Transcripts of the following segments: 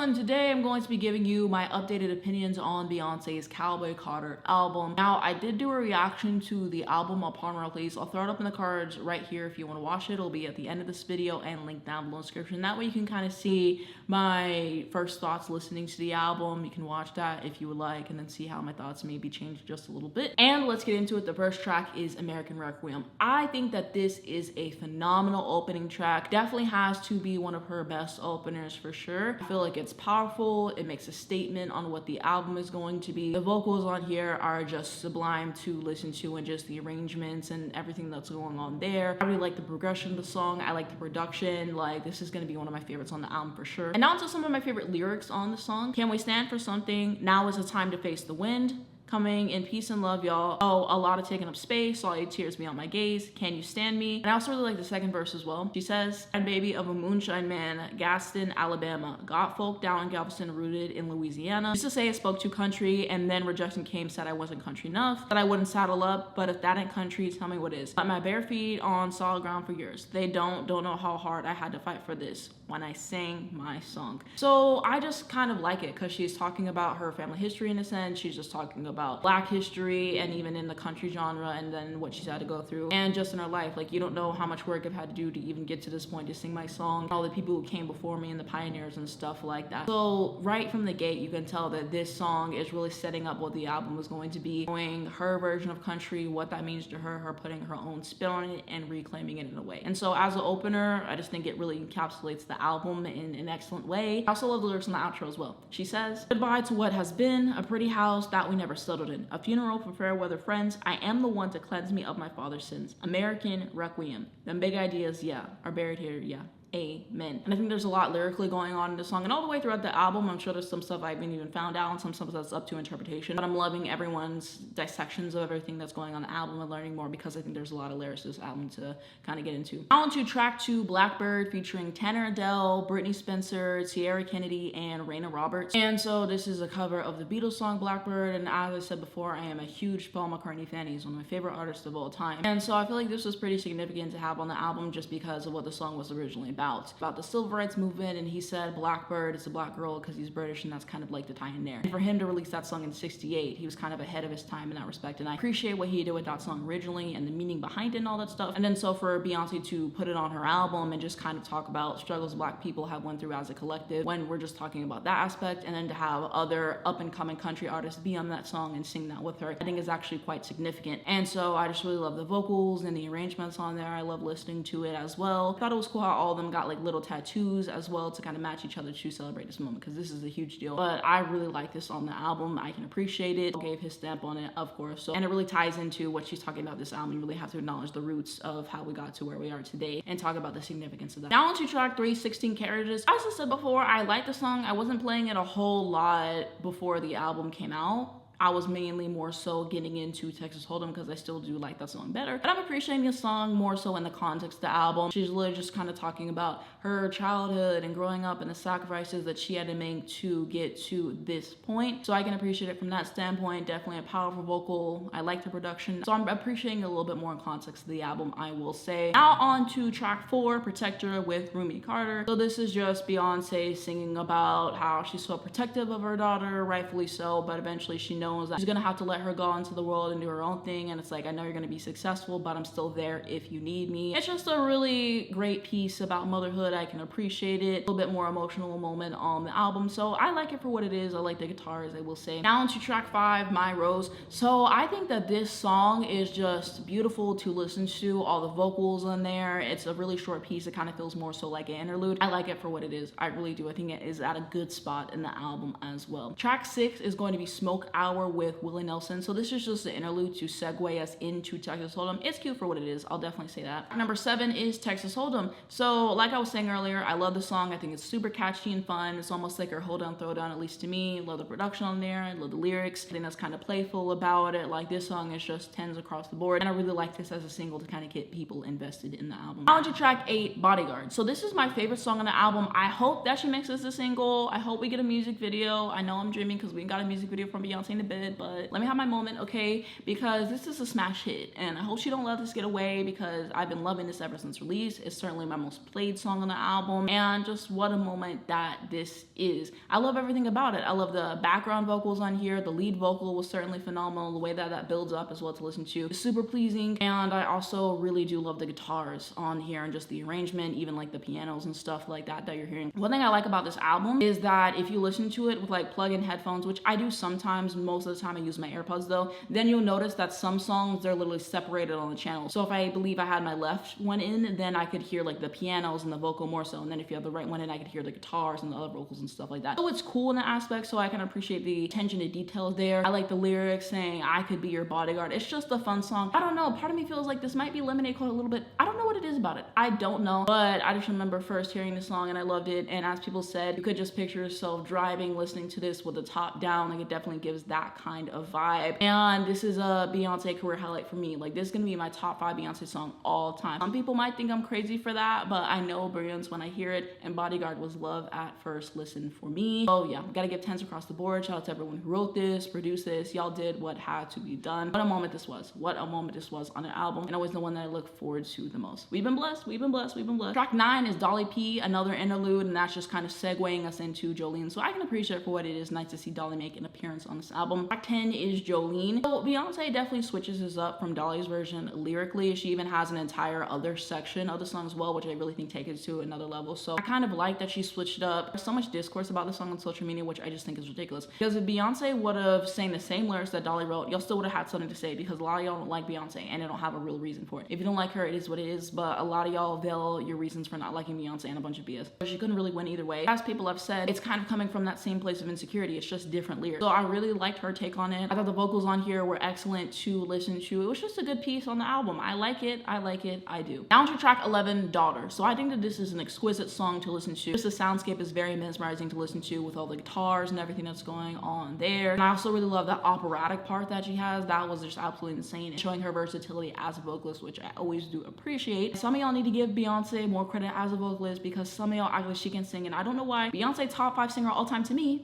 everyone, today I'm going to be giving you my updated opinions on Beyonce's Cowboy Carter album. Now, I did do a reaction to the album upon release. I'll throw it up in the cards right here if you want to watch it. It'll be at the end of this video and link down below in the description. That way you can kind of see my first thoughts listening to the album. You can watch that if you would like and then see how my thoughts maybe changed just a little bit. And let's get into it. The first track is American Requiem. I think that this is a phenomenal opening track. Definitely has to be one of her best openers for sure. I feel like it's powerful. It makes a statement on what the album is going to be. The vocals on here are just sublime to listen to, and just the arrangements and everything that's going on there. I really like the progression of the song. I like the production. Like, this is going to be one of my favorites on the album for sure. And now to some of my favorite lyrics on the song. Can we stand for something? Now is the time to face the wind. Coming in peace and love, y'all. Oh, a lot of taking up space. All your tears beyond my gaze. Can you stand me? And I also really like the second verse as well. She says, "And baby of a moonshine man, Gaston, Alabama. Got folk down in Galveston, rooted in Louisiana. Used to say I spoke too country, and then rejection came, said I wasn't country enough, that I wouldn't saddle up. But if that ain't country, tell me what is. Let my bare feet on solid ground for years. They don't know how hard I had to fight for this when I sang my song." So I just kind of like it because she's talking about her family history in a sense. She's just talking about Black history, and even in the country genre, and then what she's had to go through, and just in her life. Like, you don't know how much work I've had to do to even get to this point to sing my song, all the people who came before me and the pioneers and stuff like that. So right from the gate you can tell that this song is really setting up what the album is going to be, showing her version of country, what that means to her, her putting her own spin on it and reclaiming it in a way. And so as an opener, I just think it really encapsulates the album in an excellent way. I also love the lyrics in the outro as well. She says, "Goodbye to what has been, a pretty house that we never settled in, a funeral for fair weather friends. I am the one to cleanse me of my father's sins. American Requiem. Them big ideas, yeah, are buried here, yeah. Amen." And I think there's a lot lyrically going on in the song, and all the way throughout the album. I'm sure there's some stuff I haven't even found out, and some stuff that's up to interpretation, but I'm loving everyone's dissections of everything that's going on in the album and learning more, because I think there's a lot of lyrics to this album to kind of get into. Now on to track 2, Blackbird, featuring Tanner Adele, Brittany Spencer, Tierra Kennedy, and Raina Roberts. And so this is a cover of the Beatles song Blackbird, and as I said before, I am a huge Paul McCartney fan. He's one of my favorite artists of all time, and so I feel like this was pretty significant to have on the album just because of what the song was originally about the civil rights movement. And he said Blackbird is a black girl because he's British, and that's kind of like the tie in there. And for him to release that song in '68, he was kind of ahead of his time in that respect, and I appreciate what he did with that song originally and the meaning behind it and all that stuff. And then so for Beyonce to put it on her album and just kind of talk about struggles black people have went through as a collective, when we're just talking about that aspect, and then to have other up and coming country artists be on that song and sing that with her, I think is actually quite significant. And so I just really love the vocals and the arrangements on there. I love listening to it as well. I thought it was cool how all of them got like little tattoos as well to kind of match each other to celebrate this moment, because this is a huge deal. But I really like this on the album. I can appreciate it. Gave his stamp on it, of course. So, and it really ties into what she's talking about this album. You really have to acknowledge the roots of how we got to where we are today and talk about the significance of that. Now on to track 3, 16 Carriages. As I said before, I like the song. I wasn't playing it a whole lot before the album came out. I was mainly more so getting into Texas Hold'em because I still do like that song better. But I'm appreciating this song more so in the context of the album. She's literally just kind of talking about her childhood and growing up and the sacrifices that she had to make to get to this point. So I can appreciate it from that standpoint. Definitely a powerful vocal. I like the production. So I'm appreciating it a little bit more in context of the album, I will say. Now on to track 4, Protector with Rumi Carter. So this is just Beyonce singing about how she's so protective of her daughter, rightfully so, but eventually she knows that she's gonna have to let her go into the world and do her own thing, and it's like, I know you're gonna be successful, but I'm still there if you need me. It's just a really great piece about motherhood. I can appreciate it. A little bit more emotional moment on the album, so I like it for what it is. I like the guitars, I will say. Now on to track 5, My Rose. So I think that this song is just beautiful to listen to. All the vocals in there. It's a really short piece. It kind of feels more so like an interlude. I like it for what it is. I really do. I think it is at a good spot in the album as well. Track 6 is going to be Smoke Hour with Willie Nelson. So this is just an interlude to segue us into Texas Hold'em. It's cute for what it is. I'll definitely say that. Number 7 is Texas Hold'em. So like I was saying earlier, I love the song. I think it's super catchy and fun. It's almost like her hold down, throw down, at least to me. Love the production on there. I love the lyrics. I think that's kind of playful about it. Like, this song is just 10s across the board. And I really like this as a single to kind of get people invested in the album. On to track 8, Bodyguard. So this is my favorite song on the album. I hope that she makes this a single. I hope we get a music video. I know I'm dreaming because we got a music video from Beyonce in the a bit, but let me have my moment, okay? Because this is a smash hit, and I hope she don't let this get away, because I've been loving this ever since release. It's certainly my most played song on the album, and just what a moment that this is. I love everything about it. I love the background vocals on here. The lead vocal was certainly phenomenal. The way that that builds up as well to listen to is super pleasing, and I also really do love the guitars on here and just the arrangement, even like the pianos and stuff like that you're hearing. One thing I like about this album is that if you listen to it with like plug-in headphones, which I do sometimes, most of the time I use my AirPods though, then you'll notice that some songs, they're literally separated on the channel. So if I believe I had my left one in, then I could hear like the pianos and the vocal more so, and then if you have the right one in, I could hear the guitars and the other vocals and stuff like that. So it's cool in that aspect, so I can appreciate the attention to details there. I like the lyrics saying, I could be your bodyguard. It's just a fun song. I don't know, part of me feels like this might be Lemonade Cold a little bit. I don't know what it is about it. I don't know, but I just remember first hearing this song and I loved it, and as people said, you could just picture yourself driving, listening to this with the top down. Like, it definitely gives that kind of vibe, and this is a Beyonce career highlight for me. Like, this is gonna be my top 5 Beyonce song all time. Some people might think I'm crazy for that, but I know Brilliance when I hear it, and Bodyguard was love at first listen for me. Oh yeah, gotta give 10s across the board. Shout out to everyone who wrote this, produced this. Y'all did what had to be done. What a moment this was. What a moment this was on an album, and always the one that I look forward to the most. We've been blessed, we've been blessed, we've been blessed. Track 9 is Dolly P, another interlude, and that's just kind of segueing us into Jolene. So I can appreciate it for what it is. Nice to see Dolly make an appearance on this album. Track 10 is Jolene. So Beyonce definitely switches this up from Dolly's version lyrically. She even has an entire other section of the song as well, which I really think takes it to another level. So I kind of like that she switched it up. There's so much discourse about the song on social media, which I just think is ridiculous. Because if Beyonce would have sang the same lyrics that Dolly wrote, y'all still would have had something to say, because a lot of y'all don't like Beyonce and they don't have a real reason for it. If you don't like her, it is what it is, but a lot of y'all veil your reasons for not liking Beyonce and a bunch of BS. But she couldn't really win either way. As people have said, it's kind of coming from that same place of insecurity. It's just different lyrics. So I really liked her take on it. I thought the vocals on here were excellent to listen to. It was just a good piece on the album. I like it, I like it, I do. Now to track 11, Daughter. So I think that this is an exquisite song to listen to. Just the soundscape is very mesmerizing to listen to with all the guitars and everything that's going on there. And I also really love that operatic part that she has. That was just absolutely insane, showing her versatility as a vocalist, which I always do appreciate. Some of y'all need to give Beyonce more credit as a vocalist, because some of y'all act like she can sing, and I don't know why. Beyonce top 5 singer all time to me.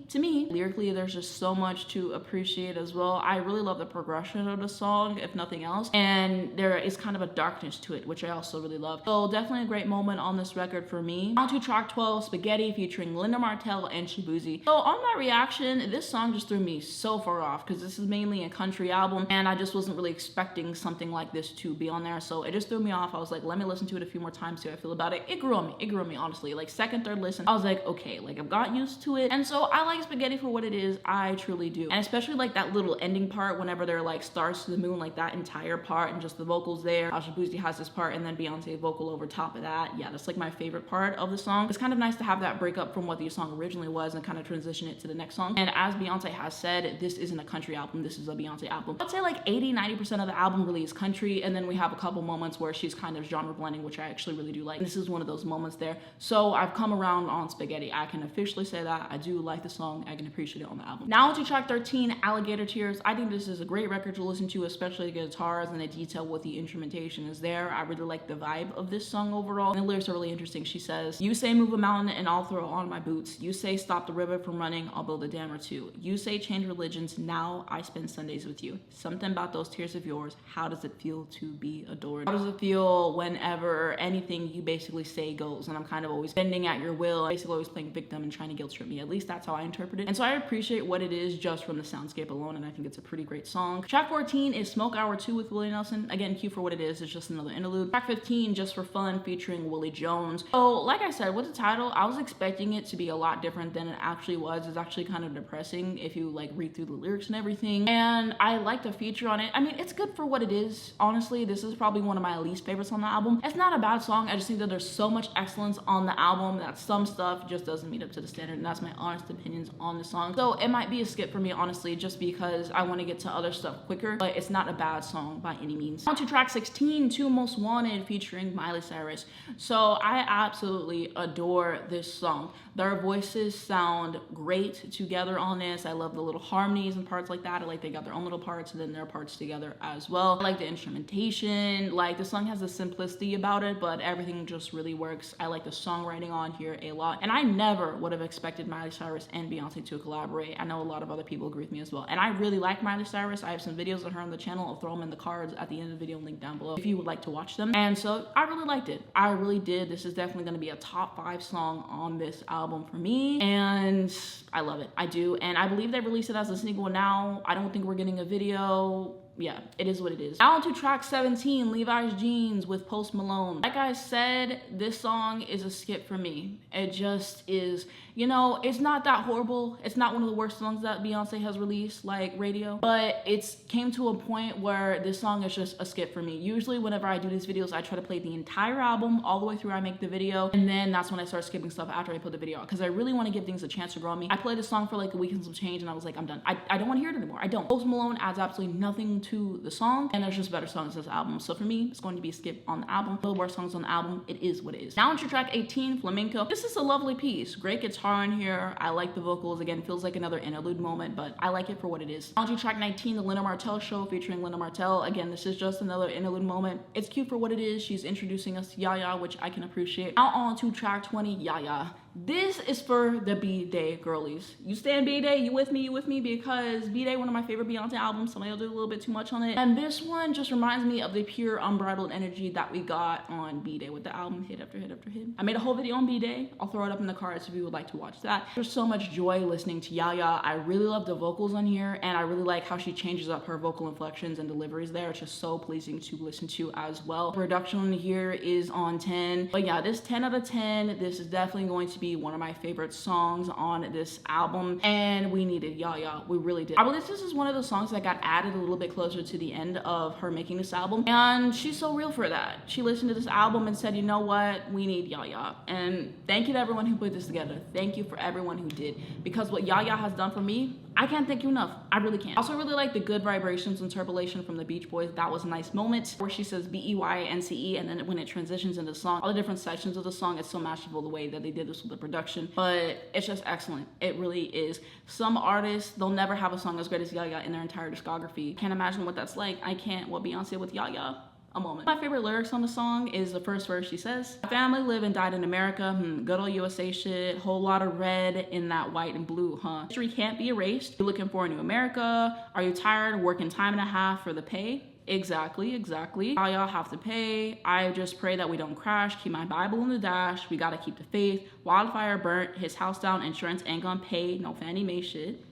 Lyrically, there's just so much to appreciate as well. I really love the progression of the song, if nothing else, and there is kind of a darkness to it, which I also really love. So definitely a great moment on this record for me. On to track 12, Spaghetti, featuring Linda Martell and Shabuzi. So on my reaction, this song just threw me so far off, because this is mainly a country album, and I just wasn't really expecting something like this to be on there, so it just threw me off. I was like, let me listen to it a few more times, see how I feel about it. It grew on me, honestly. Like, second, third listen, I was like, okay, like, I've got used to it, and so I like Spaghetti for what it is. I truly do, and especially like that little ending part whenever they're like stars to the moon, like that entire part, and just the vocals there. Shabuzi has this part, and then Beyonce vocal over top of that. Yeah, that's like my favorite part of the song. It's kind of nice to have that break up from what the song originally was and kind of transition it to the next song. And as Beyonce has said, this isn't a country album, this is a Beyonce album. I'd say like 80-90% of the album really is country, and then we have a couple moments where she's kind of genre blending, which I actually really do like. This is one of those moments there. So I've come around on Spaghetti. I can officially say that I do like the song. I can appreciate it on the album. Now to track 13, Alligator Tears. I think this is a great record to listen to, especially the guitars and the detail with the instrumentation is there. I really like the vibe of this song overall, and the lyrics are really interesting. She says, you say move a mountain and I'll throw on my boots. You say stop the river from running, I'll build a dam or two. You say change religions, now I spend Sundays with you. Something about those tears of yours, how does it feel to be adored? How does it feel whenever anything you basically say goes, and I'm kind of always bending at your will, basically always playing victim and trying to guilt trip me? At least that's how I interpret it. And so I appreciate what it is just from the soundscape alone, and I think it's a pretty great song. Track 14 is Smoke Hour 2 with Willie Nelson. Again, cute for what it is. It's just another interlude. Track 15, Just for Fun, featuring Willie Jones. So like I said, with the title, I was expecting it to be a lot different than it actually was. It's actually kind of depressing if you like read through the lyrics and everything, and I like the feature on it. I mean, it's good for what it is. Honestly, this is probably one of my least favorites on the album. It's not a bad song. I just think that there's so much excellence on the album that some stuff just doesn't meet up to the standard, and that's my honest opinions on the song. So it might be a skip for me, honestly, just because I want to get to other stuff quicker, but it's not a bad song by any means. On to track 16, Two Most Wanted, featuring Miley Cyrus. So I absolutely adore this song. Their voices sound great together on this. I love the little harmonies and parts like that. I like they got their own little parts and then their parts together as well. I like the instrumentation. Like, the song has a simplicity about it, but everything just really works. I like the songwriting on here a lot, and I never would have expected Miley Cyrus and Beyonce to collaborate. I know a lot of other people agree with me as well. And I really like Miley Cyrus. I have some videos of her on the channel. I'll throw them in the cards at the end of the video, link down below if you would like to watch them. And so I really liked it. I really did. This is definitely going to be a top 5 song on this album for me, and I love it. I do. And I believe they released it as a single now. I don't think we're getting a video. Yeah, it is what it is. Now on to track 17, Levi's Jeans with Post Malone. Like I said, this song is a skip for me. It just is. You know, it's not that horrible. It's not one of the worst songs that Beyonce has released, like Radio, but it's came to a point where this song is just a skip for me. Usually whenever I do these videos, I try to play the entire album all the way through I make the video, and then that's when I start skipping stuff after I put the video out, because I really want to give things a chance to grow on me. I played this song for like a week and some change, and I was like, I'm done. I don't want to hear it anymore. I don't. Post Malone adds absolutely nothing to the song, and there's just better songs in this album. So for me, it's going to be a skip on the album. The worst songs on the album, it is what it is. Now on to track 18, Flamenco. This is a lovely piece. Great guitar in here. I like the vocals. Again, feels like another interlude moment, but I like it for what it is. Now on to track 19, the Linda Martell Show featuring Linda Martell. Again, this is just another interlude moment. It's cute for what it is. She's introducing us to Yaya, which I can appreciate. Now on to track 20, Yaya. This is for the B-Day girlies. You stand B-Day, you with me, because B-Day, one of my favorite Beyonce albums. Somebody will do a little bit too much on it. And this one just reminds me of the pure unbridled energy that we got on B-Day with the album hit after hit after hit. I made a whole video on B-Day. I'll throw it up in the cards if you would like to watch that. There's so much joy listening to Yaya. I really love the vocals on here, and I really like how she changes up her vocal inflections and deliveries there. It's just so pleasing to listen to as well. Production here is on 10. But yeah, this 10 out of 10. This is definitely going to be one of my favorite songs on this album, and we needed Yaya. We really did. I believe this is one of the songs that got added a little bit closer to the end of her making this album, and she's so real for that. She listened to this album and said, you know what, we need Yaya. And thank you to everyone who put this together. Thank you for everyone who did, because what Yaya has done for me, I can't thank you enough. I really can't. I also really like the Good Vibrations interpolation from the Beach Boys. That was a nice moment where she says B-E-Y-N-C-E, and then when it transitions into the song, all the different sections of the song, it's so masterful the way that they did this with the production, but it's just excellent. It really is. Some artists, they'll never have a song as great as Yaya in their entire discography. Can't imagine what that's like. I can't. What Beyonce with Yaya. A moment. My favorite lyrics on the song is the first verse. She says, "My family live and died in America. Good old USA shit. Whole lot of red in that white and blue, huh? History can't be erased. You looking for a new America? Are you tired of working time and a half for the pay?" Exactly. Y'all have to pay. I just pray that we don't crash. Keep my Bible in the dash. We gotta keep the faith. Wildfire burnt his house down. Insurance ain't gonna pay. No Fannie Mae shit.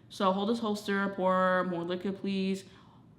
So hold his holster. Pour more liquor, please.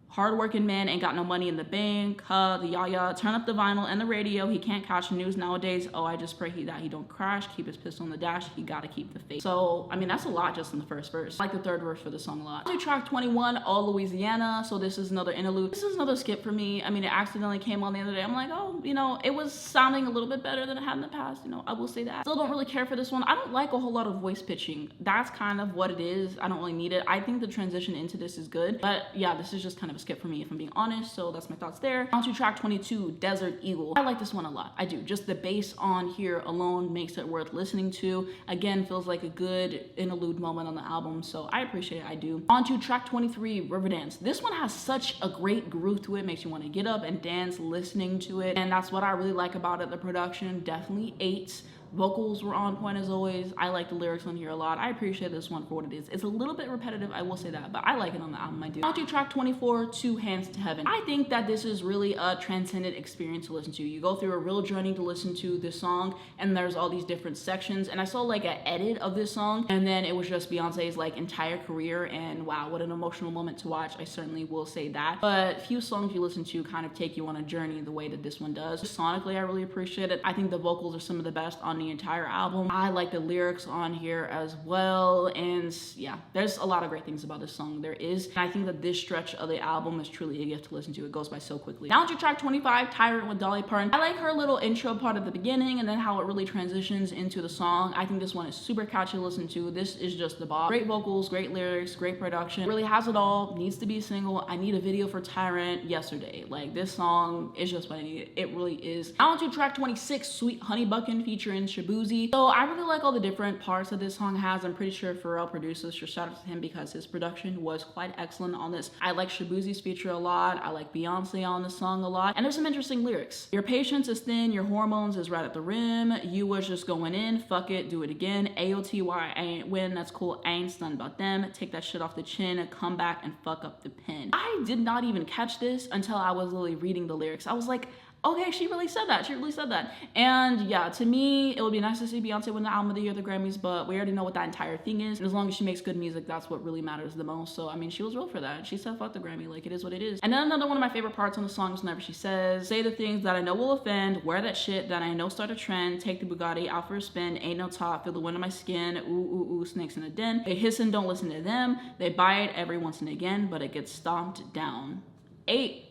Hardworking man ain't got no money in the bank. The Yaya. Turn up the vinyl and the radio. He can't catch the news nowadays. Oh, I just pray that he don't crash. Keep his pistol on the dash. He gotta keep the faith. So, I mean, that's a lot just in the first verse. I like the third verse for the song a lot. To track 21, All Louisiana. So this is another interlude. This is another skip for me. I mean, it accidentally came on the other day. I'm like, oh, you know, it was sounding a little bit better than it had in the past. You know, I will say that. Still don't really care for this one. I don't like a whole lot of voice pitching. That's kind of what it is. I don't really need it. I think the transition into this is good. But yeah, this is just kind of a skip for me, if I'm being honest. So that's my thoughts there. On to track 22, Desert Eagle. I like this one a lot. I do. Just the bass on here alone makes it worth listening to. Again, feels like a good interlude moment on the album, so I appreciate it. I do. On to track 23, Riverdance. This one has such a great groove to it. Makes you want to get up and dance listening to it, and that's what I really like about it. The production, definitely 8. Vocals were on point as always. I like the lyrics on here a lot. I appreciate this one for what it is. It's a little bit repetitive, I will say that, but I like it on the album, I do. On to track 24, Two Hands to Heaven. I think that this is really a transcendent experience to listen to. You go through a real journey to listen to this song, and there's all these different sections, and I saw like an edit of this song, and then it was just Beyonce's like entire career, and wow, what an emotional moment to watch. I certainly will say that. But few songs you listen to kind of take you on a journey the way that this one does. Sonically, I really appreciate it. I think the vocals are some of the best on the entire album. I like the lyrics on here as well, and yeah, there's a lot of great things about this song. There is, and I think that this stretch of the album is truly a gift to listen to. It goes by so quickly. Down to track 25, Tyrant with Dolly Parton. I like her little intro part at the beginning, and then how it really transitions into the song. I think this one is super catchy to listen to. This is just the bomb. Great vocals, great lyrics, great production. It really has it all. Needs to be a single. I need a video for Tyrant yesterday. Like, this song is just what I need. It really is. Down to track 26, Sweet Honey Buckin' featuring Shaboozey. So I really like all the different parts that this song has. I'm pretty sure Pharrell produced this, so shout out to him because his production was quite excellent on this. I like Shaboozey's feature a lot. I like Beyonce on this song a lot. And there's some interesting lyrics. Your patience is thin, your hormones is right at the rim. You was just going in, fuck it, do it again. AOTY, I ain't win, that's cool, I ain't stunned about them. Take that shit off the chin, come back and fuck up the pen. I did not even catch this until I was literally reading the lyrics. I was like, okay, she really said that. She really said that. And yeah, to me, it would be nice to see Beyonce win the Album of the Year at the Grammys, but we already know what that entire thing is. And as long as she makes good music, that's what really matters the most. So, I mean, she was real for that. She said, fuck the Grammy, like, it is what it is. And then another one of my favorite parts on the song is whenever she says, say the things that I know will offend, wear that shit that I know start a trend, take the Bugatti out for a spin, ain't no top, feel the wind on my skin, ooh, ooh, ooh, snakes in a den. They hissin', don't listen to them. They buy it every once and again, but it gets stomped down. 8.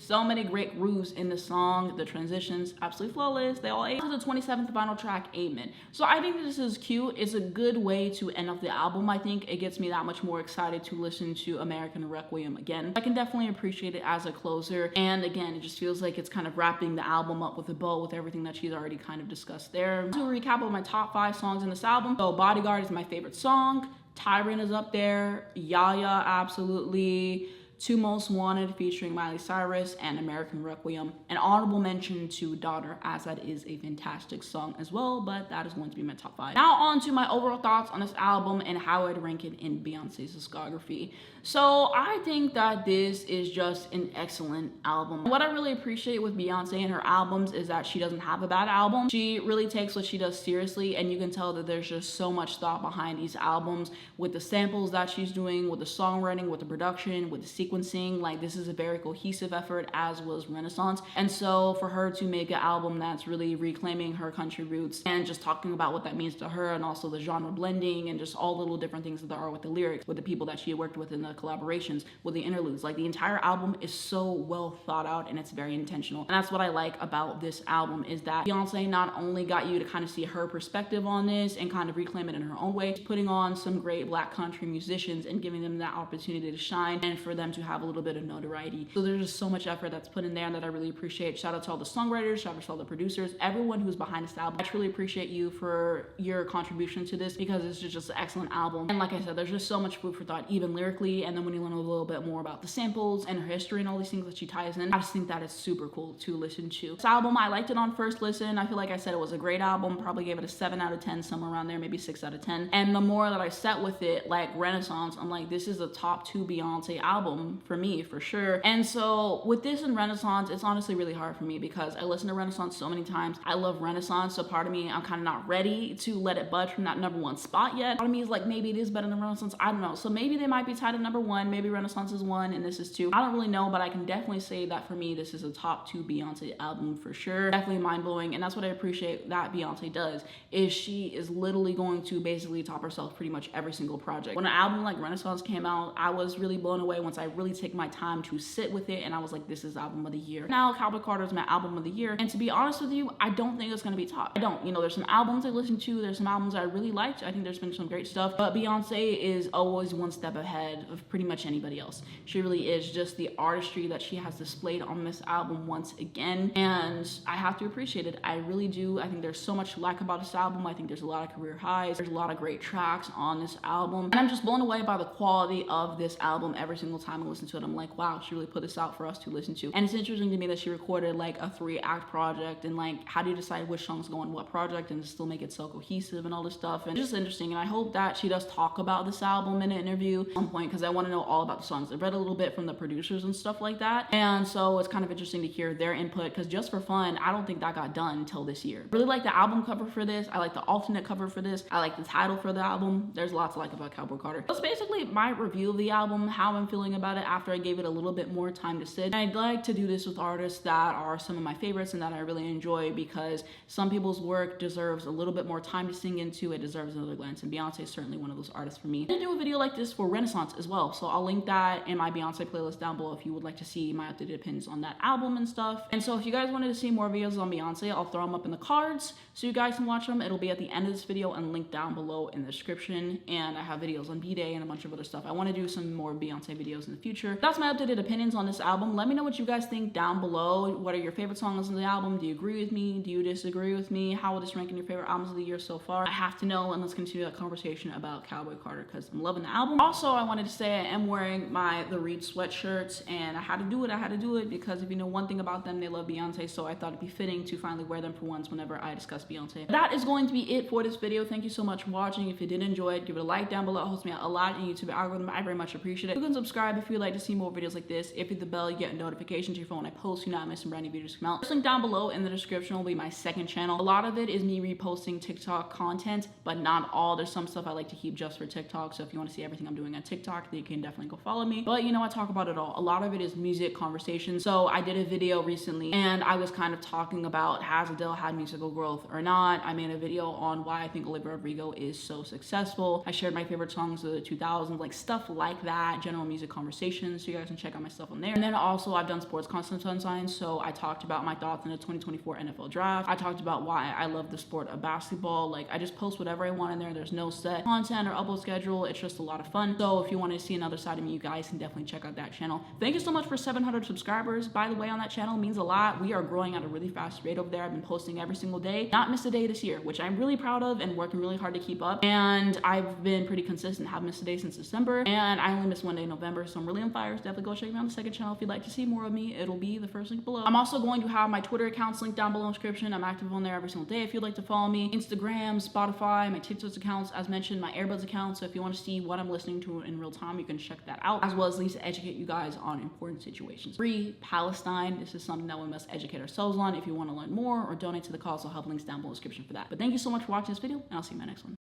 So many great grooves in the song. The transitions, absolutely flawless. They all ate. To the 27th final track, Amen. So I think this is cute. It's a good way to end off the album. I think it gets me that much more excited to listen to American Requiem again. I can definitely appreciate it as a closer. And again, it just feels like it's kind of wrapping the album up with a bow with everything that she's already kind of discussed there. To recap of my top 5 songs in this album. So Bodyguard is my favorite song. Tyrant is up there. Yaya, absolutely. Two Most Wanted featuring Miley Cyrus and American Requiem. An honorable mention to Daughter, as that is a fantastic song as well, but that is going to be my top 5. Now on to my overall thoughts on this album and how I'd rank it in Beyonce's discography. So I think that this is just an excellent album. What I really appreciate with Beyonce and her albums is that she doesn't have a bad album. She really takes what she does seriously, and you can tell that there's just so much thought behind these albums with the samples that she's doing, with the songwriting, with the production, with the sequencing. Like, this is a very cohesive effort, as was Renaissance. And so for her to make an album that's really reclaiming her country roots and just talking about what that means to her, and also the genre blending and just all the little different things that there are with the lyrics, with the people that she had worked with in the collaborations, with the interludes, like the entire album is so well thought out and it's very intentional. And that's what I like about this album, is that Beyonce not only got you to kind of see her perspective on this and kind of reclaim it in her own way, she's putting on some great Black country musicians and giving them that opportunity to shine and for them to have a little bit of notoriety. So there's just so much effort that's put in there that I really appreciate. Shout out to all the songwriters, shout out to all the producers, everyone who's behind this album. I truly appreciate you for your contribution to this, because it's just an excellent album. And like I said, there's just so much food for thought, even lyrically, and then when you learn a little bit more about the samples and her history and all these things that she ties in, I just think that it's super cool to listen to. This album, I liked it on first listen. I feel like I said it was a great album, probably gave it a 7 out of 10, somewhere around there, maybe 6 out of 10. And the more that I sat with it, like Renaissance, I'm like, this is a top 2 Beyonce album for me, for sure. And so with this and Renaissance, it's honestly really hard for me because I listened to Renaissance so many times. I love Renaissance, so part of me, I'm kind of not ready to let it budge from that #1 spot yet. Part of me is like, maybe it is better than Renaissance, I don't know. So maybe they might be tied at #1, maybe Renaissance is 1 and this is 2. I don't really know, but I can definitely say that for me, this is a top 2 Beyonce album for sure. Definitely mind-blowing, and that's what I appreciate that Beyonce does, is she is literally going to basically top herself pretty much every single project. When an album like Renaissance came out, I was really blown away once I really take my time to sit with it, and I was like, this is album of the year. Now Cowboy Carter is my album of the year, and to be honest with you, I don't think it's gonna be top. I don't. You know, there's some albums I listen to, there's some albums I really liked. I think there's been some great stuff, but Beyonce is always one step ahead of pretty much anybody else. She really is. Just the artistry that she has displayed on this album once again, and I have to appreciate it. I really do. I think there's so much to like about this album. I think there's a lot of career highs. There's a lot of great tracks on this album, and I'm just blown away by the quality of this album every single time I listen to it. I'm like, wow, she really put this out for us to listen to. And it's interesting to me that she recorded like a 3-act project, and like, how do you decide which songs go on what project and still make it so cohesive and all this stuff? And it's just interesting, and I hope that she does talk about this album in an interview at some point, because I want to know all about the songs. I've read a little bit from the producers and stuff like that, and so it's kind of interesting to hear their input, because just for fun, I don't think that got done until this year. Really like the album cover for this. I like the alternate cover for this. I like the title for the album. There's lots to like about Cowboy Carter. That's basically my review of the album, how I'm feeling about it after I gave it a little bit more time to sit. And I'd like to do this with artists that are some of my favorites and that I really enjoy, because some people's work deserves a little bit more time to sink into. It deserves another glance, and Beyonce is certainly one of those artists for me. I'm gonna do a video like this for Renaissance as well, so I'll link that in my Beyonce playlist down below if you would like to see my updated opinions on that album and stuff. And so if you guys wanted to see more videos on Beyonce, I'll throw them up in the cards so you guys can watch them. It'll be at the end of this video and linked down below in the description. And I have videos on B-Day and a bunch of other stuff. I want to do some more Beyonce videos in the the future. That's my updated opinions on this album. Let me know what you guys think down below. What are your favorite songs on the album? Do you agree with me? Do you disagree with me? How will this rank in your favorite albums of the year so far? I have to know, and let's continue that conversation about Cowboy Carter because I'm loving the album. Also, I wanted to say I am wearing my The Reed sweatshirts, and I had to do it. I had to do it because if you know one thing about them, they love Beyonce, so I thought it'd be fitting to finally wear them for once whenever I discuss Beyonce. That is going to be it for this video. Thank you so much for watching. If you did enjoy it, give it a like down below. It helps me out a lot in YouTube algorithm. I very much appreciate it. You can subscribe if you'd like to see more videos like this. If you hit the bell, you get notifications to your phone when I post. You're not missing brand new videos come out. This link down below in the description will be my second channel. A lot of it is me reposting TikTok content, but not all. There's some stuff I like to keep just for TikTok, so if you want to see everything I'm doing on TikTok, then you can definitely go follow me. But you know, I talk about it all. A lot of it is music conversation. So I did a video recently and I was kind of talking about has Adele had musical growth or not. I made a video on why I think Olivia Rodrigo is so successful. I shared my favorite songs of the 2000s, like stuff like that, general music conversations, so you guys can check out my stuff on there. And then also I've done sports content sometimes, so I talked about my thoughts on the 2024 NFL draft. I talked about why I love the sport of basketball. Like I just post whatever I want in there. There's no set content or upload schedule. It's just a lot of fun. So if you want to see another side of me, you guys can definitely check out that channel. Thank you so much for 700 subscribers, by the way, on that channel. It means a lot. We are growing at a really fast rate over there. I've been posting every single day, not missed a day this year, which I'm really proud of and working really hard to keep up. And I've been pretty consistent, haven't missed a day since December, and I only missed one day in November, so I'm really on fire. So definitely go check me out on the second channel if you'd like to see more of me. It'll be the first link below. I'm also going to have my Twitter accounts linked down below in the description. I'm active on there every single day if you'd like to follow me. Instagram, Spotify, my TikTok accounts, as mentioned, my Airbuds account. So if you want to see what I'm listening to in real time, you can check that out, as well as at least educate you guys on important situations. Free Palestine. This is something that we must educate ourselves on. If you want to learn more or donate to the cause, I'll have links down below in the description for that. But thank you so much for watching this video, and I'll see you in my next one.